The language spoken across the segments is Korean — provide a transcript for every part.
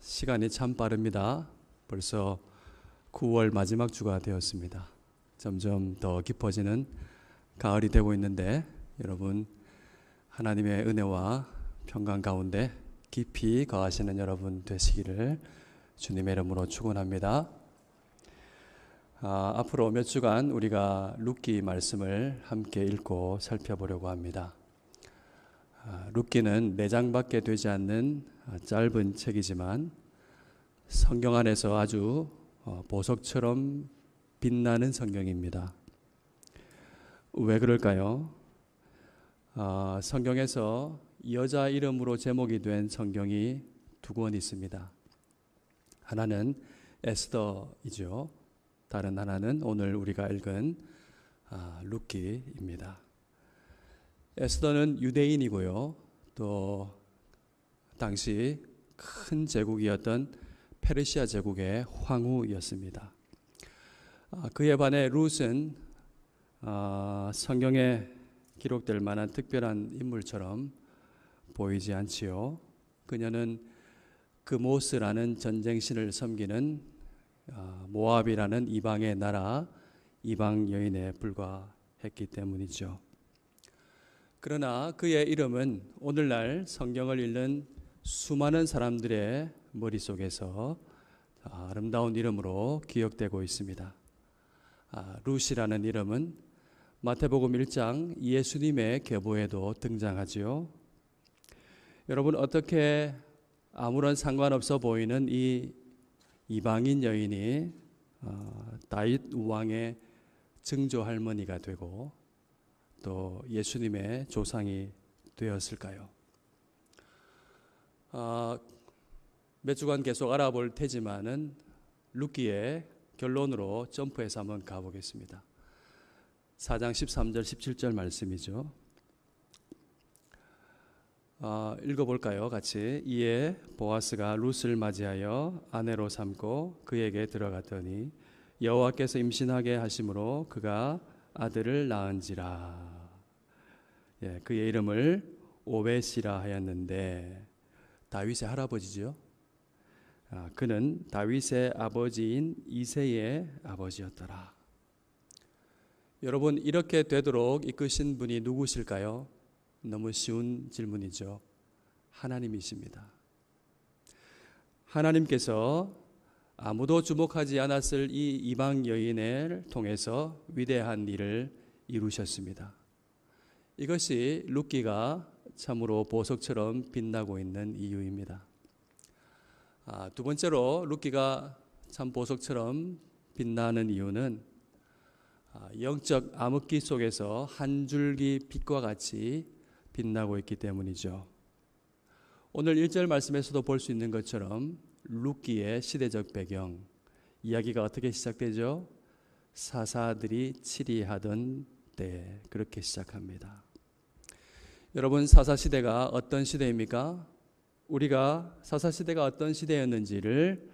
시간이 참 빠릅니다. 벌써 9월 마지막 주가 되었습니다. 점점 더 깊어지는 가을이 되고 있는데 여러분 하나님의 은혜와 평강 가운데 깊이 거하시는 여러분 되시기를 주님의 이름으로 축원합니다. 앞으로 몇 주간 우리가 룻기 말씀을 함께 읽고 살펴보려고 합니다. 룻기는 4장밖에 되지 않는 짧은 책이지만 성경 안에서 아주 보석처럼 빛나는 성경입니다. 왜 그럴까요? 성경에서 여자 이름으로 제목이 된 성경이 2권 있습니다. 하나는 에스더이죠. 다른 하나는 오늘 우리가 읽은 룻기입니다. 에스더는 유대인이고요. 또 당시 큰 제국이었던 페르시아 제국의 황후였습니다. 그에 반해 룻은 성경에 기록될 만한 특별한 인물처럼 보이지 않지요. 그녀는 그모스라는 전쟁신을 섬기는 모압이라는 이방의 나라 이방 여인에 불과했기 때문이죠. 그러나 그의 이름은 오늘날 성경을 읽는 수많은 사람들의 머릿속에서 아름다운 이름으로 기억되고 있습니다. 룻이라는 이름은 마태복음 1장 예수님의 계보에도 등장하지요. 여러분, 어떻게 아무런 상관없어 보이는 이 이방인 여인이 다윗 왕의 증조 할머니가 되고 또 예수님의 조상이 되었을까요? 몇 주간 계속 알아볼 테지만은 룻기의 결론으로 점프해서 한번 가보겠습니다. 4장 13절 17절 말씀이죠. 읽어볼까요? 같이. 이에 보아스가 룻을 맞이하여 아내로 삼고 그에게 들어갔더니 여호와께서 임신하게 하심으로 그가 아들을 낳은지라. 그의 이름을 오벳이라 하였는데 다윗의 할아버지죠. 그는 다윗의 아버지인 이새의 아버지였더라. 여러분, 이렇게 되도록 이끄신 분이 누구실까요? 너무 쉬운 질문이죠. 하나님이십니다. 하나님께서 아무도 주목하지 않았을 이 이방 여인을 통해서 위대한 일을 이루셨습니다. 이것이 룻기가 참으로 보석처럼 빛나고 있는 이유입니다. 두 번째로 룻기가 참 보석처럼 빛나는 이유는 영적 암흑기 속에서 한 줄기 빛과 같이 빛나고 있기 때문이죠. 오늘 1절 말씀에서도 볼 수 있는 것처럼 룻기의 시대적 배경, 이야기가 어떻게 시작되죠? 사사들이 치리하던 때, 그렇게 시작합니다. 여러분, 사사시대가 어떤 시대입니까? 우리가 사사시대가 어떤 시대였는지를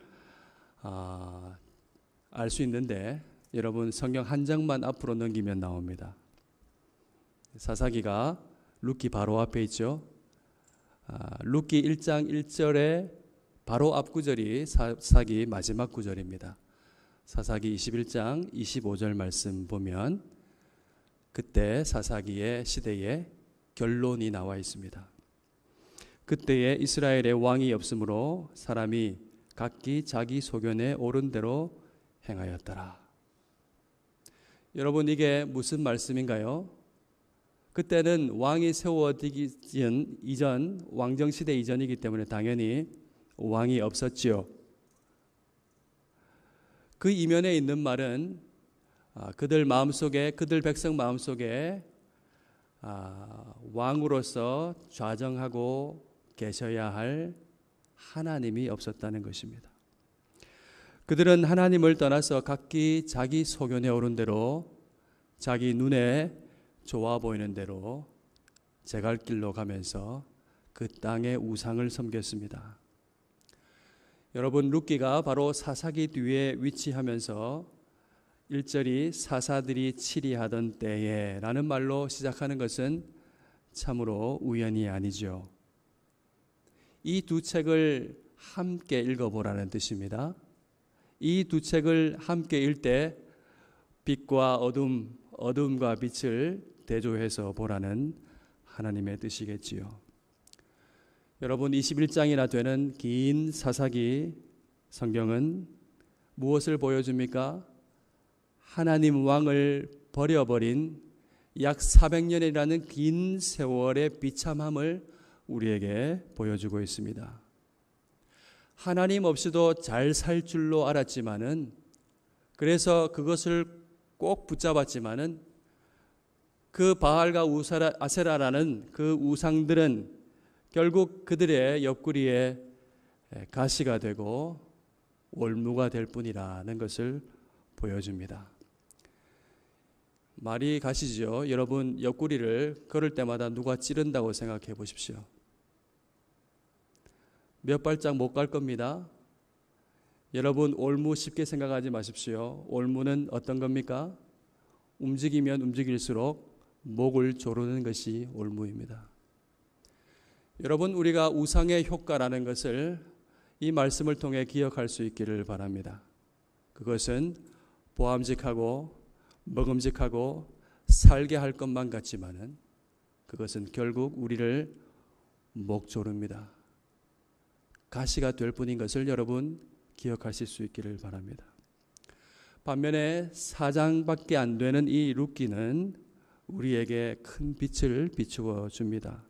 알 수 있는데 여러분, 성경 한 장만 앞으로 넘기면 나옵니다. 사사기가 룻기 바로 앞에 있죠. 룻기 1장 1절에 바로 앞 구절이 사사기 마지막 구절입니다. 사사기 21장 25절 말씀 보면 그때 사사기의 시대의 결론이 나와 있습니다. 그때에 이스라엘의 왕이 없으므로 사람이 각기 자기 소견에 옳은 대로 행하였더라. 여러분, 이게 무슨 말씀인가요? 그때는 왕이 세워지기 이전, 왕정시대 이전이기 때문에 당연히 왕이 없었지요. 그 이면에 있는 말은 그들 마음속에, 그들 백성 마음속에 왕으로서 좌정하고 계셔야 할 하나님이 없었다는 것입니다. 그들은 하나님을 떠나서 각기 자기 소견에 오른 대로 자기 눈에 좋아 보이는 대로 제갈길로 가면서 그 땅의 우상을 섬겼습니다. 여러분, 룻기가 바로 사사기 뒤에 위치하면서 1절이 사사들이 치리하던 때에 라는 말로 시작하는 것은 참으로 우연이 아니죠. 이 두 책을 함께 읽어보라는 뜻입니다. 이 두 책을 함께 읽을 때 빛과 어둠, 어둠과 빛을 대조해서 보라는 하나님의 뜻이겠지요. 여러분, 21장이나 되는 긴 사사기 성경은 무엇을 보여줍니까? 하나님 왕을 버려버린 약 400년이라는 긴 세월의 비참함을 우리에게 보여주고 있습니다. 하나님 없이도 잘 살 줄로 알았지만은, 그래서 그것을 꼭 붙잡았지만은 그 바알과 아세라라는 그 우상들은 결국 그들의 옆구리에 가시가 되고 올무가 될 뿐이라는 것을 보여줍니다. 말이 가시죠. 여러분, 옆구리를 걸을 때마다 누가 찌른다고 생각해 보십시오. 몇 발짝 못 갈 겁니다. 여러분, 올무 쉽게 생각하지 마십시오. 올무는 어떤 겁니까? 움직이면 움직일수록 목을 조르는 것이 올무입니다. 여러분, 우리가 우상의 효과라는 것을 이 말씀을 통해 기억할 수 있기를 바랍니다. 그것은 보암직하고 먹음직하고 살게 할 것만 같지만은 그것은 결국 우리를 목 조릅니다. 가시가 될 뿐인 것을 여러분 기억하실 수 있기를 바랍니다. 반면에 4장밖에 안 되는 이 룻기는 우리에게 큰 빛을 비추어 줍니다.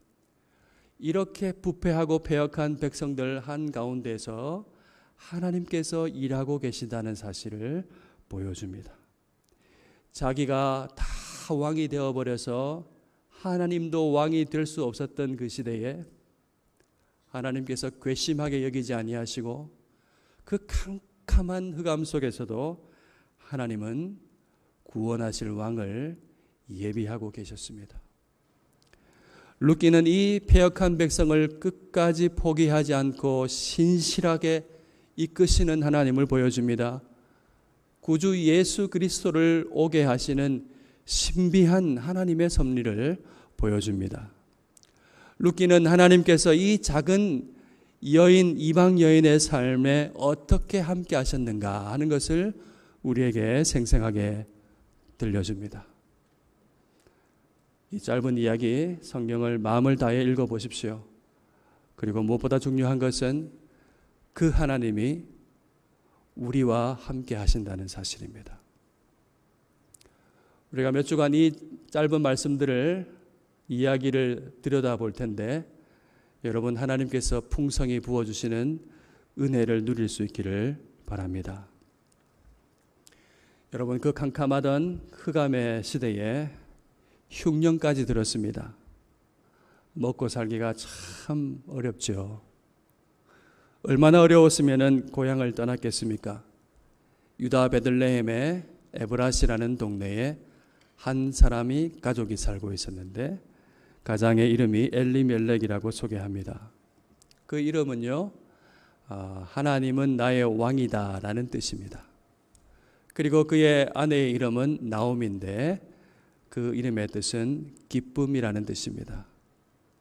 이렇게 부패하고 패역한 백성들 한가운데서 하나님께서 일하고 계신다는 사실을 보여줍니다. 자기가 다 왕이 되어버려서 하나님도 왕이 될 수 없었던 그 시대에 하나님께서 괘씸하게 여기지 아니하시고 그 캄캄한 흑암 속에서도 하나님은 구원하실 왕을 예비하고 계셨습니다. 룻기는 이 패역한 백성을 끝까지 포기하지 않고 신실하게 이끄시는 하나님을 보여줍니다. 구주 예수 그리스도를 오게 하시는 신비한 하나님의 섭리를 보여줍니다. 룻기는 하나님께서 이 작은 여인, 이방 여인의 삶에 어떻게 함께 하셨는가 하는 것을 우리에게 생생하게 들려줍니다. 이 짧은 이야기 성경을 마음을 다해 읽어보십시오. 그리고 무엇보다 중요한 것은 그 하나님이 우리와 함께 하신다는 사실입니다. 우리가 몇 주간 이 짧은 말씀들을 이야기를 들여다볼 텐데 여러분, 하나님께서 풍성히 부어주시는 은혜를 누릴 수 있기를 바랍니다. 여러분, 그 캄캄하던 흑암의 시대에 흉년까지 들었습니다. 먹고 살기가 참 어렵죠. 얼마나 어려웠으면 고향을 떠났겠습니까? 유다 베들레헴의 에브라시라는 동네에 한 사람이 가족이 살고 있었는데 가장의 이름이 엘리멜렉이라고 소개합니다. 그 이름은요, 하나님은 나의 왕이다 라는 뜻입니다. 그리고 그의 아내의 이름은 나옴인데 그 이름의 뜻은 기쁨이라는 뜻입니다.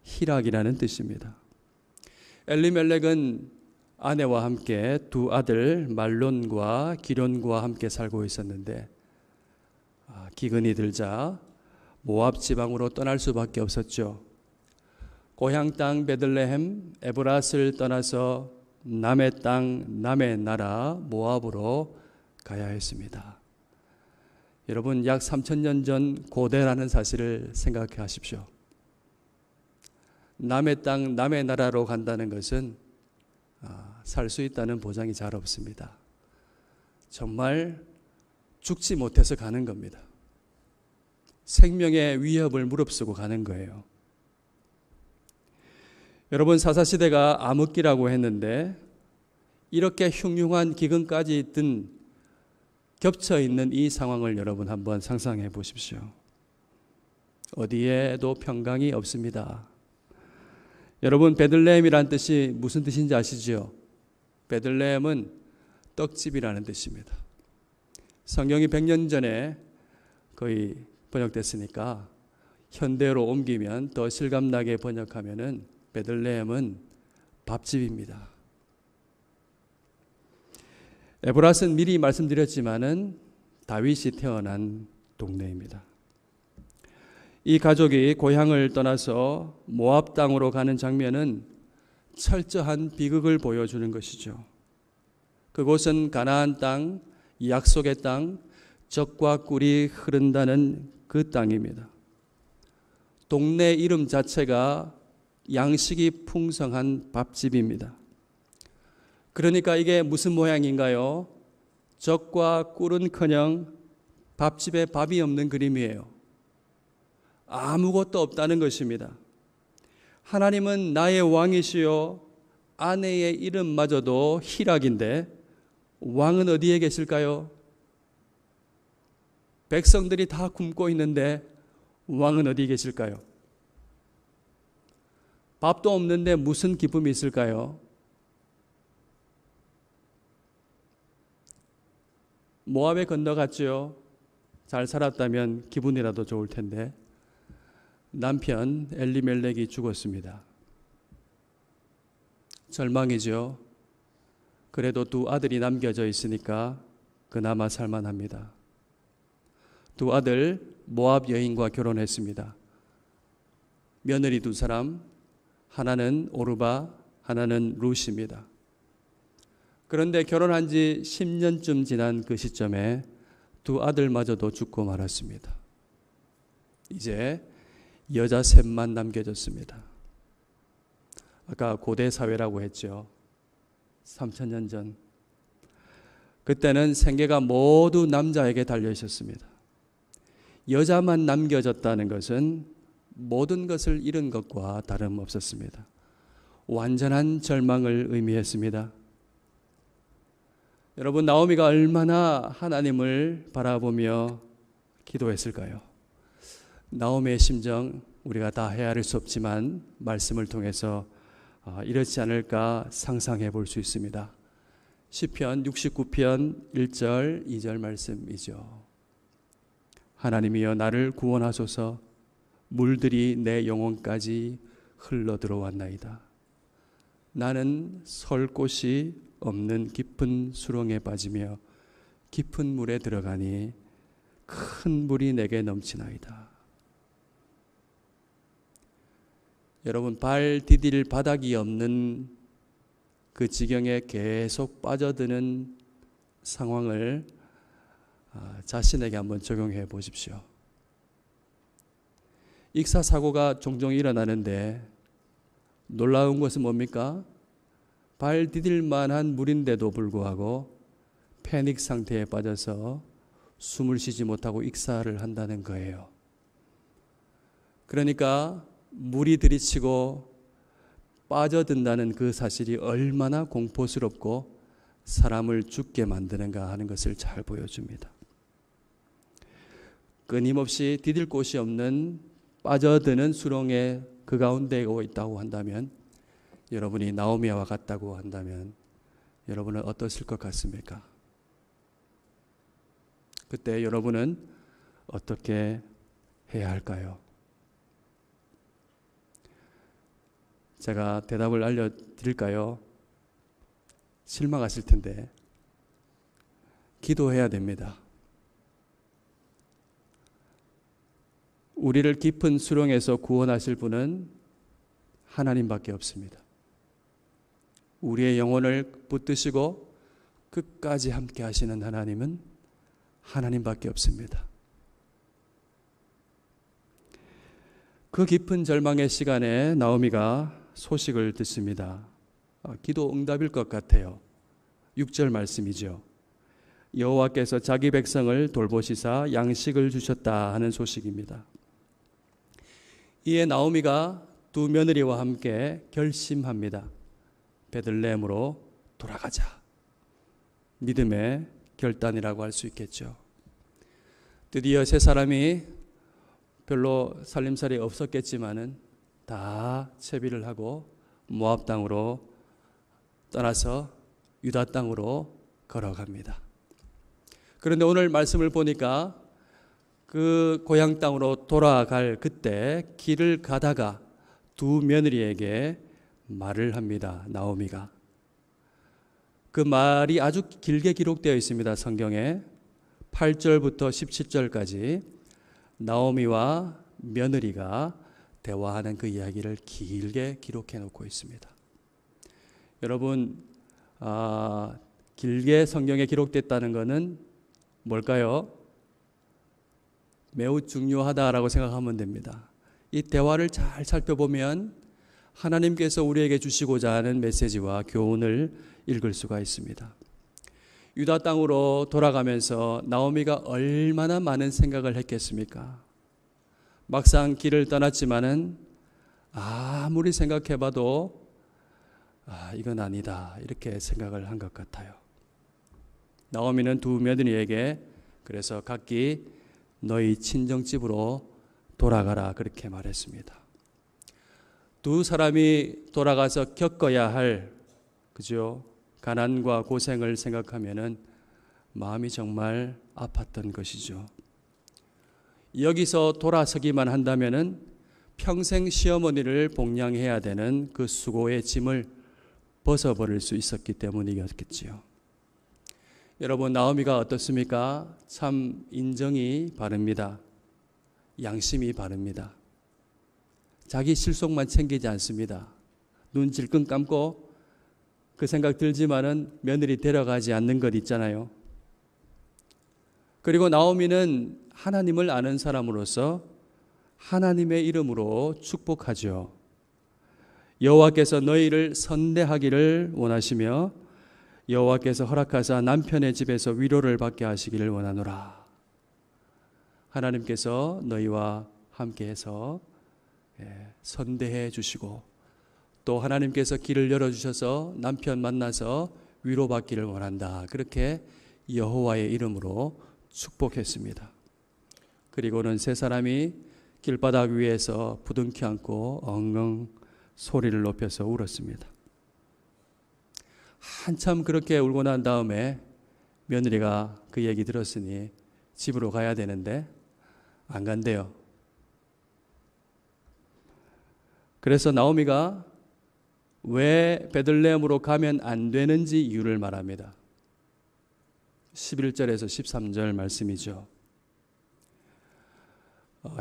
희락이라는 뜻입니다. 엘리멜렉은 아내와 함께 두 아들 말론과 기련과 함께 살고 있었는데 기근이 들자 모압 지방으로 떠날 수밖에 없었죠. 고향 땅 베들레헴 에브라스를 떠나서 남의 땅 남의 나라 모압으로 가야 했습니다. 여러분, 약 3000년 전 고대라는 사실을 생각해 하십시오. 남의 땅 남의 나라로 간다는 것은 살 수 있다는 보장이 잘 없습니다. 정말 죽지 못해서 가는 겁니다. 생명의 위협을 무릅쓰고 가는 거예요. 여러분, 사사시대가 암흑기라고 했는데 이렇게 흉흉한 기근까지 든 겹쳐 있는 이 상황을 여러분 한번 상상해 보십시오. 어디에도 평강이 없습니다. 여러분, 베들레헴이란 뜻이 무슨 뜻인지 아시죠? 베들레헴은 떡집이라는 뜻입니다. 성경이 100년 전에 거의 번역됐으니까 현대로 옮기면 더 실감나게 번역하면은 베들레헴은 밥집입니다. 에브라스는 미리 말씀드렸지만은 다윗이 태어난 동네입니다. 이 가족이 고향을 떠나서 모압 땅으로 가는 장면은 철저한 비극을 보여주는 것이죠. 그곳은 가나안 땅, 약속의 땅, 젖과 꿀이 흐른다는 그 땅입니다. 동네 이름 자체가 양식이 풍성한 밥집입니다. 그러니까 이게 무슨 모양인가요? 젖과 꿀은커녕 밥집에 밥이 없는 그림이에요. 아무것도 없다는 것입니다. 하나님은 나의 왕이시요 아내의 이름마저도 희락인데 왕은 어디에 계실까요? 백성들이 다 굶고 있는데 왕은 어디 계실까요? 밥도 없는데 무슨 기쁨이 있을까요? 모압에 건너갔죠. 잘 살았다면 기분이라도 좋을 텐데 남편 엘리멜렉이 죽었습니다. 절망이죠. 그래도 두 아들이 남겨져 있으니까 그나마 살만합니다. 두 아들 모압 여인과 결혼했습니다. 며느리 두 사람, 하나는 오르바, 하나는 룻입니다. 그런데 결혼한 지 10년쯤 지난 그 시점에 두 아들마저도 죽고 말았습니다. 이제 여자 셋만 남겨졌습니다. 아까 고대 사회라고 했죠. 3000년 전. 그때는 생계가 모두 남자에게 달려 있었습니다. 여자만 남겨졌다는 것은 모든 것을 잃은 것과 다름없었습니다. 완전한 절망을 의미했습니다. 여러분, 나오미가 얼마나 하나님을 바라보며 기도했을까요? 나오미의 심정 우리가 다 헤아릴 수 없지만 말씀을 통해서 이렇지 않을까 상상해 볼 수 있습니다. 시편 69편 1절 2절 말씀이죠. 하나님이여 나를 구원하소서. 물들이 내 영혼까지 흘러 들어왔나이다. 나는 설 곳이 없는 깊은 수렁에 빠지며 깊은 물에 들어가니 큰 물이 내게 넘치나이다. 여러분, 발 디딜 바닥이 없는 그 지경에 계속 빠져드는 상황을 자신에게 한번 적용해 보십시오. 익사사고가 종종 일어나는데 놀라운 것은 뭡니까? 발 디딜 만한 물인데도 불구하고 패닉 상태에 빠져서 숨을 쉬지 못하고 익사를 한다는 거예요. 그러니까 물이 들이치고 빠져든다는 그 사실이 얼마나 공포스럽고 사람을 죽게 만드는가 하는 것을 잘 보여줍니다. 끊임없이 디딜 곳이 없는 빠져드는 수렁에 그 가운데 있다고 한다면, 여러분이 나오미와 같다고 한다면 여러분은 어떠실 것 같습니까? 그때 여러분은 어떻게 해야 할까요? 제가 대답을 알려드릴까요? 실망하실 텐데 기도해야 됩니다. 우리를 깊은 수렁에서 구원하실 분은 하나님밖에 없습니다. 우리의 영혼을 붙드시고 끝까지 함께 하시는 하나님은 하나님밖에 없습니다. 그 깊은 절망의 시간에 나오미가 소식을 듣습니다. 기도 응답일 것 같아요. 6절 말씀이죠. 여호와께서 자기 백성을 돌보시사 양식을 주셨다 하는 소식입니다. 이에 나오미가 두 며느리와 함께 결심합니다. 베들레헴으로 돌아가자. 믿음의 결단이라고 할 수 있겠죠. 드디어 세 사람이 별로 살림살이 없었겠지만은 다 채비를 하고 모압 땅으로 떠나서 유다 땅으로 걸어갑니다. 그런데 오늘 말씀을 보니까 그 고향 땅으로 돌아갈 그때 길을 가다가 두 며느리에게 말을 합니다. 나오미가. 그 말이 아주 길게 기록되어 있습니다. 성경에 8절부터 17절까지 나오미와 며느리가 대화하는 그 이야기를 길게 기록해 놓고 있습니다. 여러분, 길게 성경에 기록됐다는 것은 뭘까요? 매우 중요하다라고 생각하면 됩니다. 이 대화를 잘 살펴보면 하나님께서 우리에게 주시고자 하는 메시지와 교훈을 읽을 수가 있습니다. 유다 땅으로 돌아가면서 나오미가 얼마나 많은 생각을 했겠습니까? 막상 길을 떠났지만은 아무리 생각해봐도 이건 아니다 이렇게 생각을 한 것 같아요. 나오미는 두 며느리에게 그래서 각기 너희 친정집으로 돌아가라 그렇게 말했습니다. 두 사람이 돌아가서 겪어야 할 그죠? 가난과 고생을 생각하면은 마음이 정말 아팠던 것이죠. 여기서 돌아서기만 한다면은 평생 시어머니를 복양해야 되는 그 수고의 짐을 벗어버릴 수 있었기 때문이었겠지요. 여러분, 나오미가 어떻습니까? 참 인정이 바릅니다. 양심이 바릅니다. 자기 실속만 챙기지 않습니다. 눈 질끈 감고 그 생각 들지만은 며느리 데려가지 않는 것 있잖아요. 그리고 나오미는 하나님을 아는 사람으로서 하나님의 이름으로 축복하죠. 여호와께서 너희를 선대하기를 원하시며 여호와께서 허락하사 남편의 집에서 위로를 받게 하시기를 원하노라. 하나님께서 너희와 함께해서 선대해 주시고 또 하나님께서 길을 열어주셔서 남편 만나서 위로받기를 원한다. 그렇게 여호와의 이름으로 축복했습니다. 그리고는 세 사람이 길바닥 위에서 부둥켜 안고 엉엉 소리를 높여서 울었습니다. 한참 그렇게 울고 난 다음에 며느리가 그 얘기 들었으니 집으로 가야 되는데 안 간대요. 그래서 나오미가 왜 베들레헴으로 가면 안 되는지 이유를 말합니다. 11절에서 13절 말씀이죠.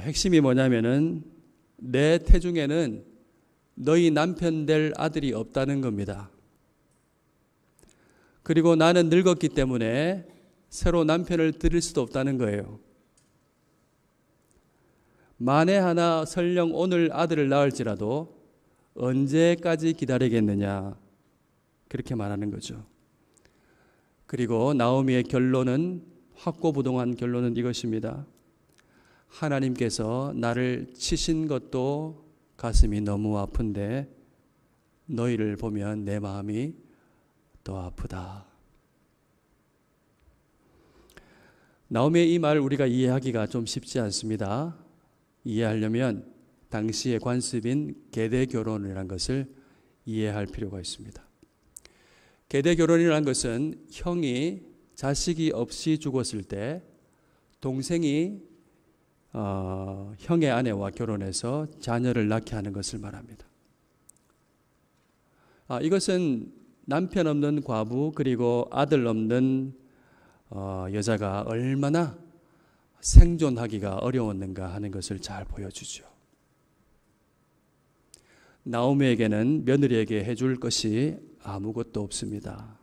핵심이 뭐냐면은 내 태중에는 너희 남편 될 아들이 없다는 겁니다. 그리고 나는 늙었기 때문에 새로 남편을 들일 수도 없다는 거예요. 만에 하나 설령 오늘 아들을 낳을지라도 언제까지 기다리겠느냐 그렇게 말하는 거죠. 그리고 나오미의 결론은 확고부동한 결론은 이것입니다. 하나님께서 나를 치신 것도 가슴이 너무 아픈데 너희를 보면 내 마음이 더 아프다. 나오미의 이 말 우리가 이해하기가 좀 쉽지 않습니다. 이해하려면 당시의 관습인 계대결혼이라는 것을 이해할 필요가 있습니다. 계대결혼이라는 것은 형이 자식이 없이 죽었을 때 동생이 형의 아내와 결혼해서 자녀를 낳게 하는 것을 말합니다. 이것은 남편 없는 과부 그리고 아들 없는 여자가 얼마나 생존하기가 어려웠는가 하는 것을 잘 보여주죠. 나오미에게는 며느리에게 해줄 것이 아무것도 없습니다.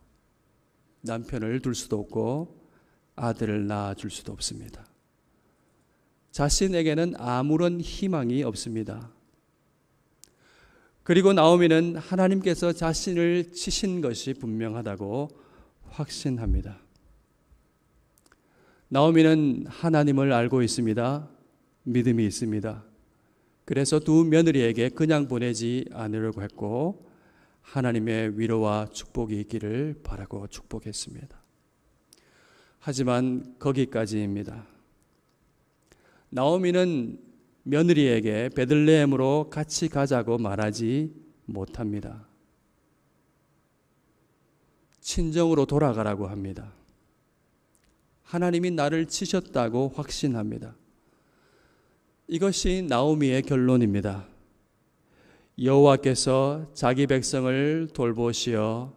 남편을 둘 수도 없고 아들을 낳아줄 수도 없습니다. 자신에게는 아무런 희망이 없습니다. 그리고 나오미는 하나님께서 자신을 치신 것이 분명하다고 확신합니다. 나오미는 하나님을 알고 있습니다. 믿음이 있습니다. 그래서 두 며느리에게 그냥 보내지 않으려고 했고 하나님의 위로와 축복이 있기를 바라고 축복했습니다. 하지만 거기까지입니다. 나오미는 며느리에게 베들레헴으로 같이 가자고 말하지 못합니다. 친정으로 돌아가라고 합니다. 하나님이 나를 치셨다고 확신합니다. 이것이 나오미의 결론입니다. 여호와께서 자기 백성을 돌보시어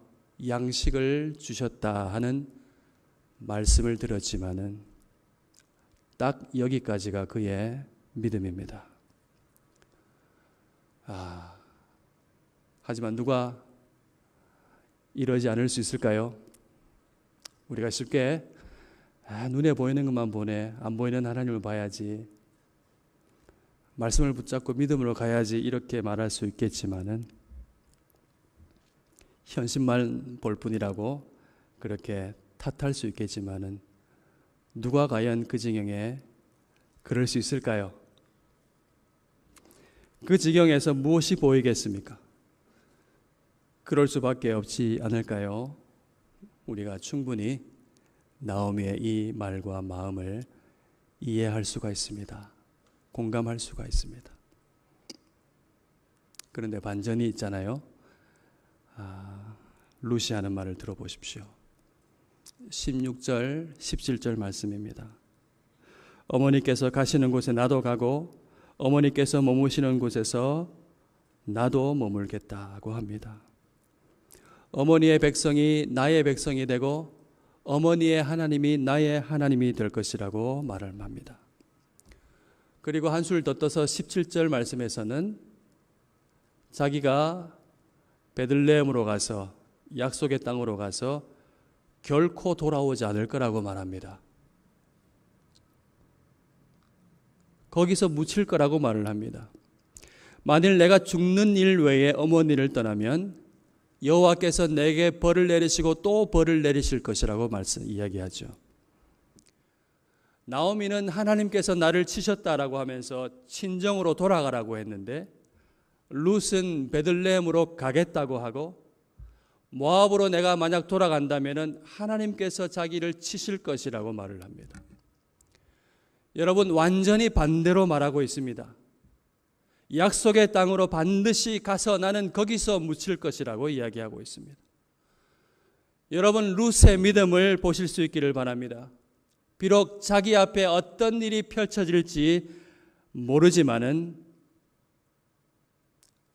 양식을 주셨다 하는 말씀을 들었지만은 딱 여기까지가 그의 믿음입니다. 하지만 누가 이러지 않을 수 있을까요? 우리가 쉽게 눈에 보이는 것만 보네, 안 보이는 하나님을 봐야지, 말씀을 붙잡고 믿음으로 가야지 이렇게 말할 수 있겠지만은 현실만 볼 뿐이라고 그렇게 탓할 수 있겠지만은 누가 과연 그 지경에 그럴 수 있을까요? 그 지경에서 무엇이 보이겠습니까? 그럴 수밖에 없지 않을까요? 우리가 충분히 나오미의 이 말과 마음을 이해할 수가 있습니다. 공감할 수가 있습니다. 그런데 반전이 있잖아요. 루시 하는 말을 들어보십시오. 16절, 17절 말씀입니다. 어머니께서 가시는 곳에 나도 가고 어머니께서 머무시는 곳에서 나도 머물겠다고 합니다. 어머니의 백성이 나의 백성이 되고 어머니의 하나님이 나의 하나님이 될 것이라고 말을 합니다. 그리고 한술 더 떠서 17절 말씀에서는 자기가 베들레헴으로 가서 약속의 땅으로 가서 결코 돌아오지 않을 거라고 말합니다. 거기서 묻힐 거라고 말을 합니다. 만일 내가 죽는 일 외에 어머니를 떠나면 여호와께서 내게 벌을 내리시고 또 벌을 내리실 것이라고 이야기하죠. 나오미는 하나님께서 나를 치셨다라고 하면서 친정으로 돌아가라고 했는데 룻은 베들레헴으로 가겠다고 하고 모압으로 내가 만약 돌아간다면 하나님께서 자기를 치실 것이라고 말을 합니다. 여러분, 완전히 반대로 말하고 있습니다. 약속의 땅으로 반드시 가서 나는 거기서 묻힐 것이라고 이야기하고 있습니다. 여러분, 룻의 믿음을 보실 수 있기를 바랍니다. 비록 자기 앞에 어떤 일이 펼쳐질지 모르지만은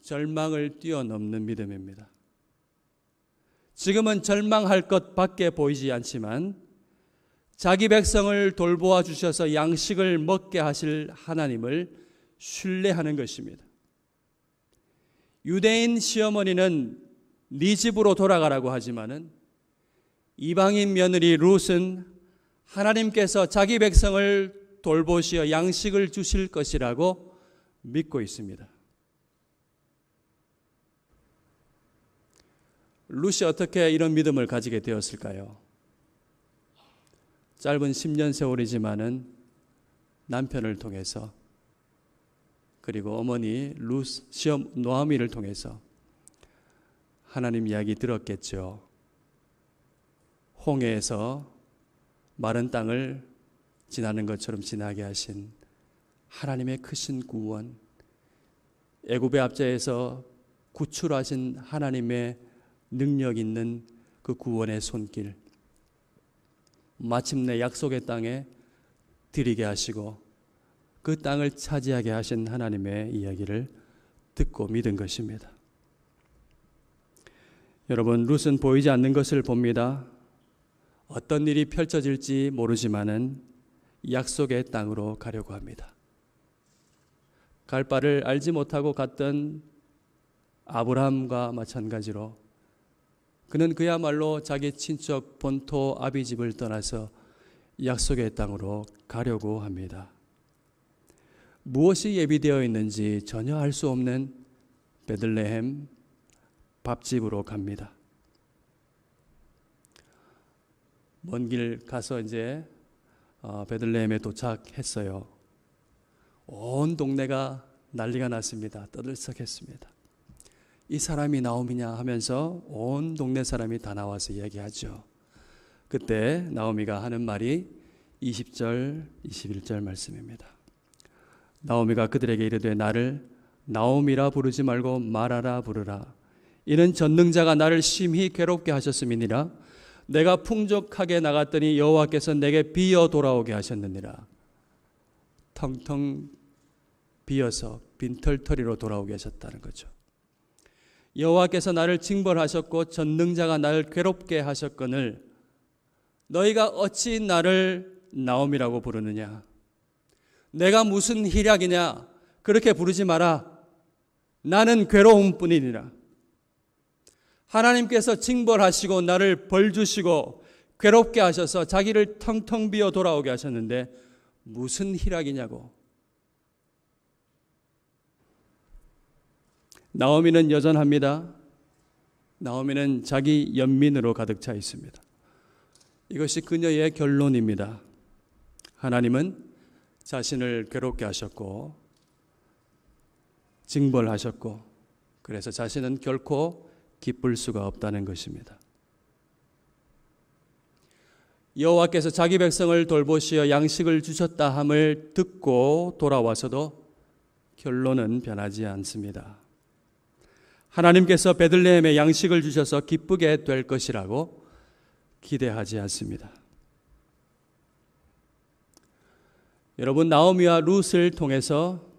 절망을 뛰어넘는 믿음입니다. 지금은 절망할 것밖에 보이지 않지만 자기 백성을 돌보아 주셔서 양식을 먹게 하실 하나님을 신뢰하는 것입니다. 유대인 시어머니는 네 집으로 돌아가라고 하지만은 이방인 며느리 룻은 하나님께서 자기 백성을 돌보시어 양식을 주실 것이라고 믿고 있습니다. 룻이 어떻게 이런 믿음을 가지게 되었을까요? 짧은 10년 세월이지만은 남편을 통해서 그리고 어머니 룻 시험 노아미를 통해서 하나님 이야기 들었겠죠. 홍해에서 마른 땅을 지나는 것처럼 지나게 하신 하나님의 크신 구원, 애굽의 압제에서 구출하신 하나님의 능력 있는 그 구원의 손길, 마침내 약속의 땅에 들이게 하시고 그 땅을 차지하게 하신 하나님의 이야기를 듣고 믿은 것입니다. 여러분, 룻은 보이지 않는 것을 봅니다. 어떤 일이 펼쳐질지 모르지만은 약속의 땅으로 가려고 합니다. 갈 바를 알지 못하고 갔던 아브라함과 마찬가지로 그는 그야말로 자기 친척 본토 아비집을 떠나서 약속의 땅으로 가려고 합니다. 무엇이 예비되어 있는지 전혀 알 수 없는 베들레헴 밥집으로 갑니다. 먼 길 가서 이제 베들레헴에 도착했어요. 온 동네가 난리가 났습니다. 떠들썩했습니다. 이 사람이 나오미냐 하면서 온 동네 사람이 다 나와서 이야기하죠. 그때 나오미가 하는 말이 20절, 21절 말씀입니다. 나오미가 그들에게 이르되 나를 나오미라 부르지 말고 마라라 부르라. 이는 전능자가 나를 심히 괴롭게 하셨음이니라. 내가 풍족하게 나갔더니 여호와께서 내게 비어 돌아오게 하셨느니라. 텅텅 비어서 빈털터리로 돌아오게 하셨다는 거죠. 여호와께서 나를 징벌하셨고 전능자가 나를 괴롭게 하셨거늘 너희가 어찌 나를 나옴이라고 부르느냐. 내가 무슨 희락이냐. 그렇게 부르지 마라. 나는 괴로움뿐이니라. 하나님께서 징벌하시고 나를 벌주시고 괴롭게 하셔서 자기를 텅텅 비어 돌아오게 하셨는데 무슨 희락이냐고. 나오미는 여전합니다. 나오미는 자기 연민으로 가득 차 있습니다. 이것이 그녀의 결론입니다. 하나님은 자신을 괴롭게 하셨고 징벌하셨고 그래서 자신은 결코 기쁠 수가 없다는 것입니다. 여호와께서 자기 백성을 돌보시어 양식을 주셨다 함을 듣고 돌아와서도 결론은 변하지 않습니다. 하나님께서 베들레헴에 양식을 주셔서 기쁘게 될 것이라고 기대하지 않습니다. 여러분, 나오미와 룻을 통해서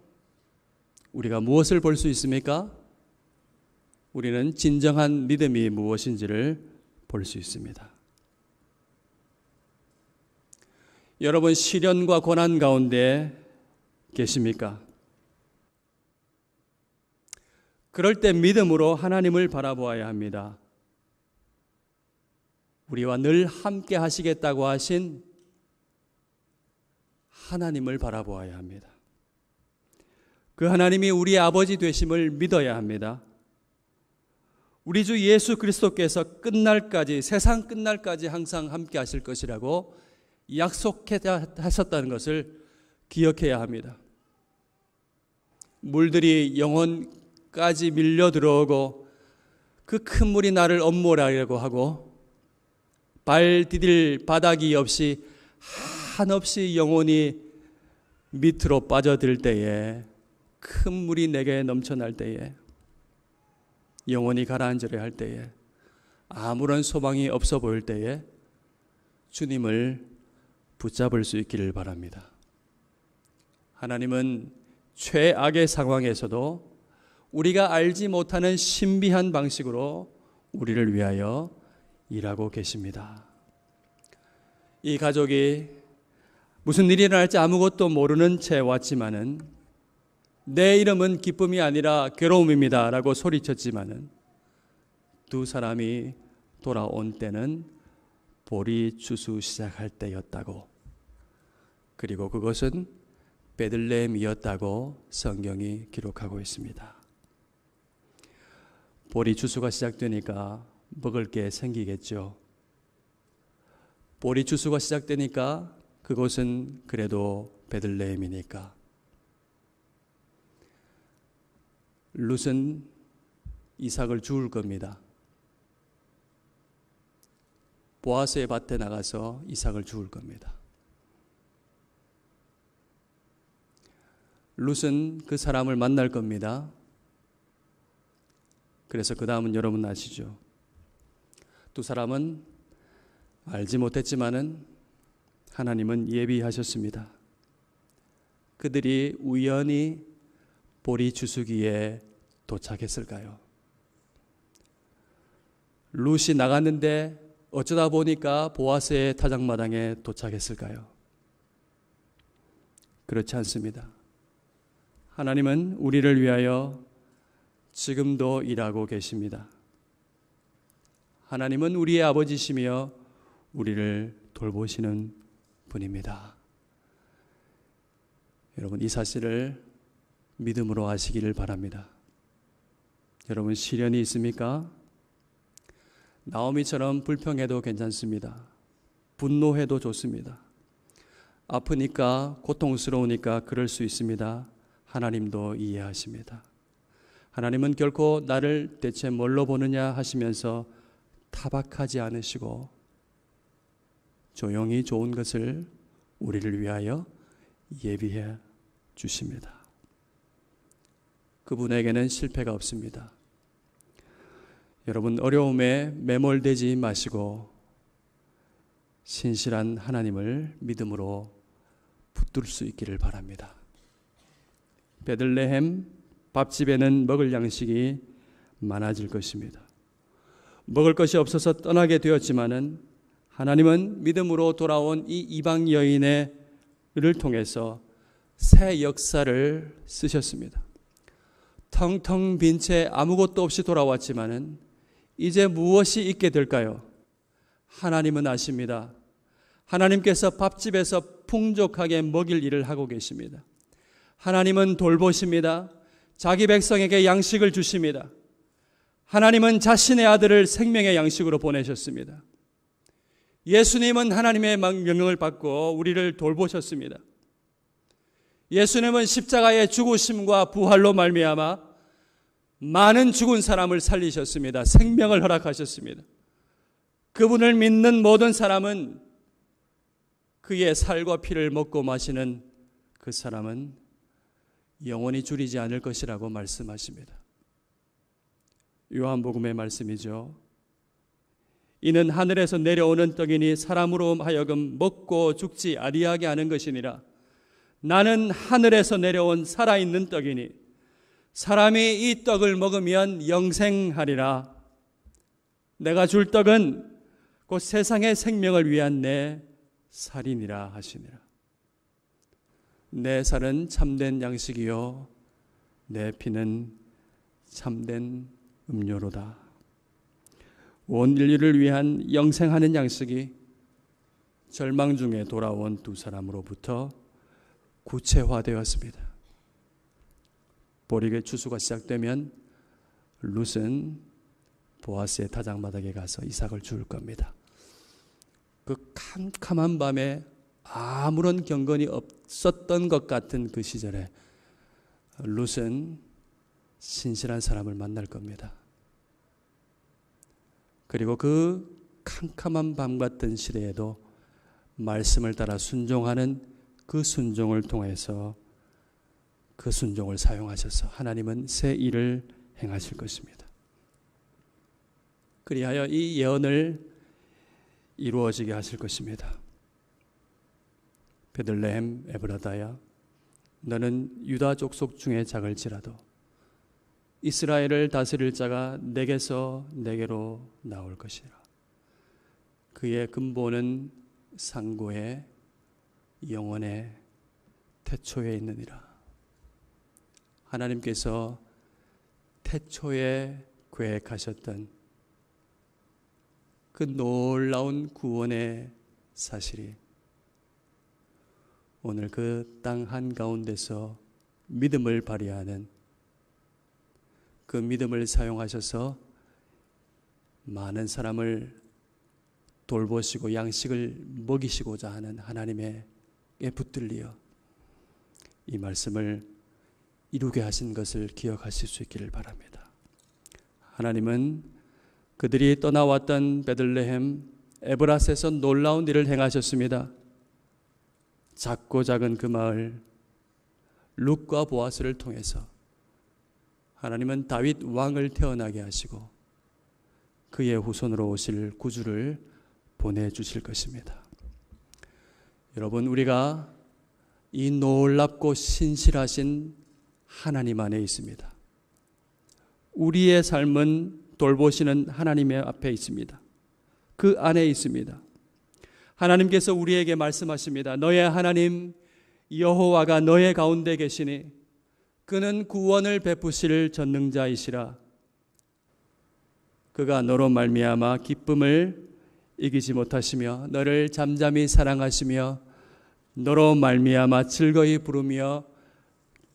우리가 무엇을 볼 수 있습니까? 우리는 진정한 믿음이 무엇인지를 볼 수 있습니다. 여러분, 시련과 고난 가운데 계십니까? 그럴 때 믿음으로 하나님을 바라보아야 합니다. 우리와 늘 함께 하시겠다고 하신 하나님을 바라보아야 합니다. 그 하나님이 우리의 아버지 되심을 믿어야 합니다. 우리 주 예수 그리스도께서 끝날까지, 세상 끝날까지 항상 함께 하실 것이라고 약속하셨다는 것을 기억해야 합니다. 물들이 영혼까지 밀려 들어오고 그 큰 물이 나를 엄몰하려고 하고 발 디딜 바닥이 없이 한없이 영혼이 밑으로 빠져들 때에 큰 물이 내게 넘쳐날 때에 영혼이 가라앉으려 할 때에 아무런 소망이 없어 보일 때에 주님을 붙잡을 수 있기를 바랍니다. 하나님은 최악의 상황에서도 우리가 알지 못하는 신비한 방식으로 우리를 위하여 일하고 계십니다. 이 가족이 무슨 일이 일어날지 아무것도 모르는 채 왔지만은 내 이름은 기쁨이 아니라 괴로움입니다 라고 소리쳤지만은 두 사람이 돌아온 때는 볼이 주수 시작할 때였다고, 그리고 그것은 베들레헴이었다고 성경이 기록하고 있습니다. 볼이 주수가 시작되니까 먹을 게 생기겠죠. 볼이 주수가 시작되니까 그곳은 그래도 베들레헴이니까. 룻은 이삭을 주울 겁니다. 보아스의 밭에 나가서 이삭을 주울 겁니다. 룻은 그 사람을 만날 겁니다. 그래서 그 다음은 여러분 아시죠? 두 사람은 알지 못했지만은 하나님은 예비하셨습니다. 그들이 우연히 보리 주수기에 도착했을까요? 룻이 나갔는데 어쩌다 보니까 보아스의 타작마당에 도착했을까요? 그렇지 않습니다. 하나님은 우리를 위하여 지금도 일하고 계십니다. 하나님은 우리의 아버지시며 우리를 돌보시는 분입니다. 여러분, 이 사실을 믿음으로 아시기를 바랍니다. 여러분, 시련이 있습니까? 나오미처럼 불평해도 괜찮습니다. 분노해도 좋습니다. 아프니까, 고통스러우니까 그럴 수 있습니다. 하나님도 이해하십니다. 하나님은 결코 나를 대체 뭘로 보느냐 하시면서 타박하지 않으시고 조용히 좋은 것을 우리를 위하여 예비해 주십니다. 그분에게는 실패가 없습니다. 여러분, 어려움에 매몰되지 마시고 신실한 하나님을 믿음으로 붙들 수 있기를 바랍니다. 베들레헴 밥집에는 먹을 양식이 많아질 것입니다. 먹을 것이 없어서 떠나게 되었지만은 하나님은 믿음으로 돌아온 이 이방 여인을 통해서 새 역사를 쓰셨습니다. 텅텅 빈 채 아무것도 없이 돌아왔지만은 이제 무엇이 있게 될까요? 하나님은 아십니다. 하나님께서 밥집에서 풍족하게 먹일 일을 하고 계십니다. 하나님은 돌보십니다. 자기 백성에게 양식을 주십니다. 하나님은 자신의 아들을 생명의 양식으로 보내셨습니다. 예수님은 하나님의 명령을 받고 우리를 돌보셨습니다. 예수님은 십자가의 죽으심과 부활로 말미암아 많은 죽은 사람을 살리셨습니다. 생명을 허락하셨습니다. 그분을 믿는 모든 사람은 그의 살과 피를 먹고 마시는 그 사람은 영원히 줄이지 않을 것이라고 말씀하십니다. 요한복음의 말씀이죠. 이는 하늘에서 내려오는 떡이니 사람으로 하여금 먹고 죽지 아니하게 하는 것이니라. 나는 하늘에서 내려온 살아있는 떡이니 사람이 이 떡을 먹으면 영생하리라. 내가 줄 떡은 곧 세상의 생명을 위한 내 살이니라 하시니라. 내 살은 참된 양식이요 내 피는 참된 음료로다. 온 인류를 위한 영생하는 양식이 절망 중에 돌아온 두 사람으로부터 구체화되었습니다. 보리의 추수가 시작되면 룻은 보아스의 타작마당에 가서 이삭을 줄 겁니다. 그 캄캄한 밤에 아무런 경건이 없었던 것 같은 그 시절에 룻은 신실한 사람을 만날 겁니다. 그리고 그 캄캄한 밤 같은 시대에도 말씀을 따라 순종하는 그 순종을 통해서 그 순종을 사용하셔서 하나님은 새 일을 행하실 것입니다. 그리하여 이 예언을 이루어지게 하실 것입니다. 베들레헴 에브라다야, 너는 유다 족속 중에 작을지라도 이스라엘을 다스릴 자가 내게서 내게로 나올 것이라. 그의 근본은 상고의 영원의 태초에 있느니라. 하나님께서 태초에 계획하셨던 그 놀라운 구원의 사실이 오늘 그 땅 한가운데서 믿음을 발휘하는 그 믿음을 사용하셔서 많은 사람을 돌보시고 양식을 먹이시고자 하는 하나님의 붙들리어 이 말씀을 이루게 하신 것을 기억하실 수 있기를 바랍니다. 하나님은 그들이 떠나왔던 베들레헴 에브라스에서 놀라운 일을 행하셨습니다. 작고 작은 그 마을 룻과 보아스를 통해서 하나님은 다윗 왕을 태어나게 하시고 그의 후손으로 오실 구주를 보내주실 것입니다. 여러분, 우리가 이 놀랍고 신실하신 하나님 안에 있습니다. 우리의 삶은 돌보시는 하나님의 앞에 있습니다. 그 안에 있습니다. 하나님께서 우리에게 말씀하십니다. 너의 하나님 여호와가 너의 가운데 계시니 그는 구원을 베푸실 전능자이시라. 그가 너로 말미암아 기쁨을 이기지 못하시며 너를 잠잠히 사랑하시며 너로 말미암아 즐거이 부르며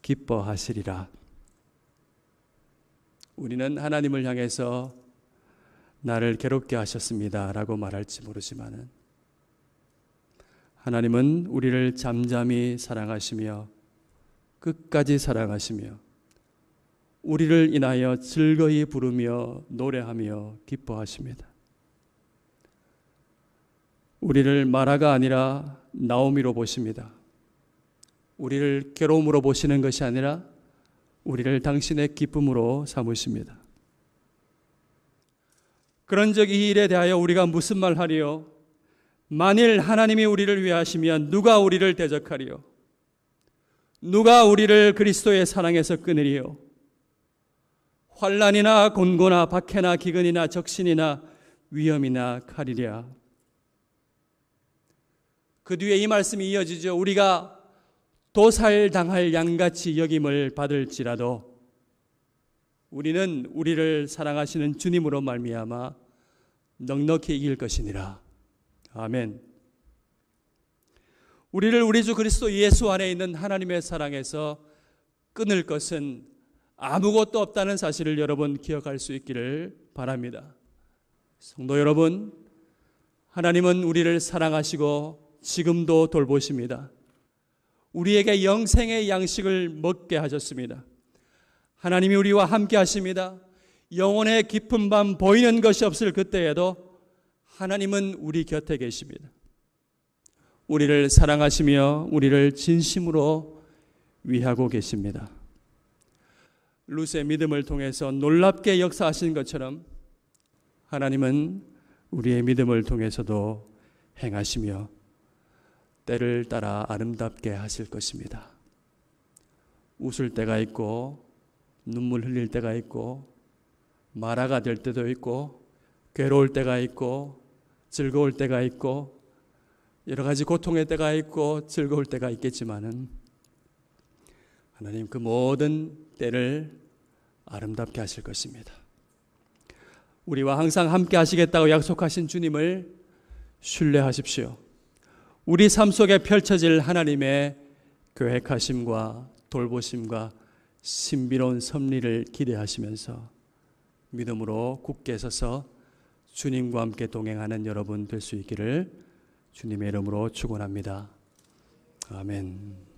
기뻐하시리라. 우리는 하나님을 향해서 나를 괴롭게 하셨습니다 라고 말할지 모르지만 하나님은 우리를 잠잠히 사랑하시며 끝까지 사랑하시며 우리를 인하여 즐거이 부르며 노래하며 기뻐하십니다. 우리를 마라가 아니라 나오미로 보십니다. 우리를 괴로움으로 보시는 것이 아니라 우리를 당신의 기쁨으로 삼으십니다. 그런즉 이 일에 대하여 우리가 무슨 말 하리요? 만일 하나님이 우리를 위하시면 누가 우리를 대적하리요? 누가 우리를 그리스도의 사랑에서 끊으리요? 환난이나 곤고나 박해나 기근이나 적신이나 위험이나 칼이랴. 그 뒤에 이 말씀이 이어지죠. 우리가 도살당할 양같이 여김을 받을지라도 우리는 우리를 사랑하시는 주님으로 말미암아 넉넉히 이길 것이니라. 아멘. 우리를 우리 주 그리스도 예수 안에 있는 하나님의 사랑에서 끊을 것은 아무것도 없다는 사실을 여러분 기억할 수 있기를 바랍니다. 성도 여러분, 하나님은 우리를 사랑하시고 지금도 돌보십니다. 우리에게 영생의 양식을 먹게 하셨습니다. 하나님이 우리와 함께 하십니다. 영혼의 깊은 밤 보이는 것이 없을 그때에도 하나님은 우리 곁에 계십니다. 우리를 사랑하시며 우리를 진심으로 위하고 계십니다. 룻의 믿음을 통해서 놀랍게 역사하신 것처럼 하나님은 우리의 믿음을 통해서도 행하시며 때를 따라 아름답게 하실 것입니다. 웃을 때가 있고 눈물 흘릴 때가 있고 마라가 될 때도 있고 괴로울 때가 있고 즐거울 때가 있고 여러 가지 고통의 때가 있고 즐거울 때가 있겠지만은 하나님 그 모든 때를 아름답게 하실 것입니다. 우리와 항상 함께 하시겠다고 약속하신 주님을 신뢰하십시오. 우리 삶 속에 펼쳐질 하나님의 계획하심과 돌보심과 신비로운 섭리를 기대하시면서 믿음으로 굳게 서서 주님과 함께 동행하는 여러분 될 수 있기를 주님의 이름으로 축원합니다. 아멘.